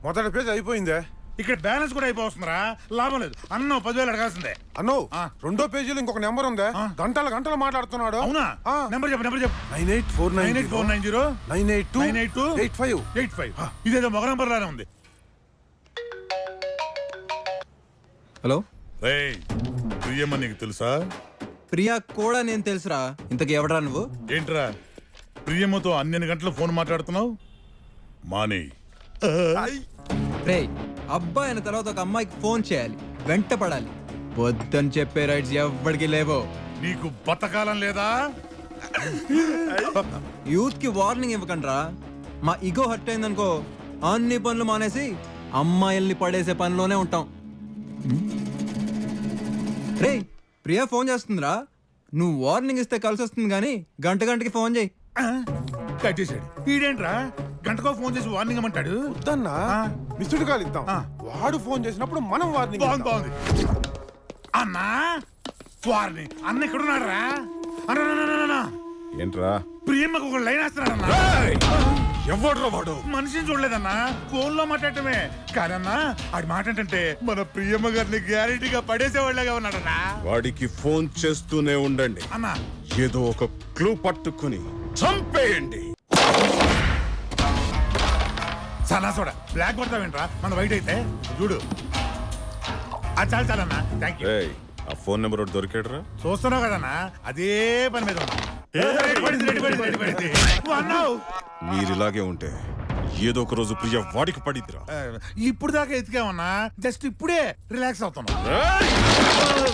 మొదటి పేజ్ అయిపోయిందే. ఇక్కడ బ్యాలెన్స్ కూడా అయిపోతుందిరా, లాభం లేదు. అన్న 10,000 అడగాల్సిందే. అన్నో రెండో పేజీలో ఇంకొక నెంబర్ ఉందే, గంటలు మాట్లాడుతున్నాడు. అవునా? నెంబర్ చెప్పు 9849 9849 982 85. ఇదేదో మగ నెంబర్ లానే ఉంది. హలో ప్రియమ్మ నీకు తెలుసా? ప్రియా కూడా నేను తెలుసురా. ఇంతకీ ఎవడరా నువ్వు? ఏంట్రా ప్రియమ్మతో అన్ని గంటలు ఫోన్ మాట్లాడుతున్నావు? మానే రే, అబ్బాయి అయిన తర్వాత ఒక అమ్మాయికి ఫోన్ చేయాలి, వెంట పడాలి. వద్దని చెప్పే రైట్స్ ఎవ్వడికి లేవో. నీకు బతకాలం లేదా? యూత్ కి వార్నింగ్ ఇవ్వకండ్రా. మా ఇగో హర్ట్ అయిందనుకో, అన్ని పనులు మానేసి అమ్మాయిల్ని పడేసే పనిలోనే ఉంటాం. రే, ప్రియా ఫోన్ చేస్తుందిరా. నువ్వు వార్నింగ్ ఇస్తే కలిసి వస్తుంది కానీ గంటకి ఫోన్ చేయి. కట్టేశాడు. ఈడేంట్రా గంటకో ఫోన్ చేసి వార్నింగ్ ఇమ్మంటాడు? వద్దన్నా, మిస్డ్ కాల్ ఇద్దాం. వాడు ఫోన్ చేసినప్పుడు మనం వార్నింగ్. బాగుంది. అన్నా వార్నింగ్ అన్న ఎక్కడున్నాడు రా? అన్నా ఏంట్రా? ప్రియమ్మకు ఒక లైన్ వేస్తున్నాడన్నా. ఎవడ్రా వాడు? మనిషిని చూడలేదన్నా, ఫోన్ లో మాట్లాడటమే. కాదన్నా ఆడి మాట ఏంటంటే మన ప్రియమ్మ గారిని గ్యారెంటీగా పడేసేవాళ్ళగా ఉన్నాడన్నా. వాడికి ఫోన్ చేస్తూనే ఉండండి. అన్నా ఏదో ఒక క్లూ పట్టుకుని చంపేయండి. సనా సోడా బ్లాక్ కొడతావేంట్రా? మన వైట్ అయితే చూడు. అది చాలు చాలన్నా, థ్యాంక్ యూ. ఏయ్, ఆ ఫోన్ నెంబర్ ఒకటి దొరికాడురా? చూస్తున్నావు కదన్నా, అదే పని మీద ఉన్నా. అన్నావు మీరిలాగే ఉంటే ఏదో ఒక రోజు ప్రియ వాడికి పడిద్దిరా. ఇప్పుడు దాకా ఎతికామన్నా, జస్ట్ ఇప్పుడే రిలాక్స్ అవుతున్నా.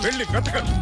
వెళ్ళి వెతకండి.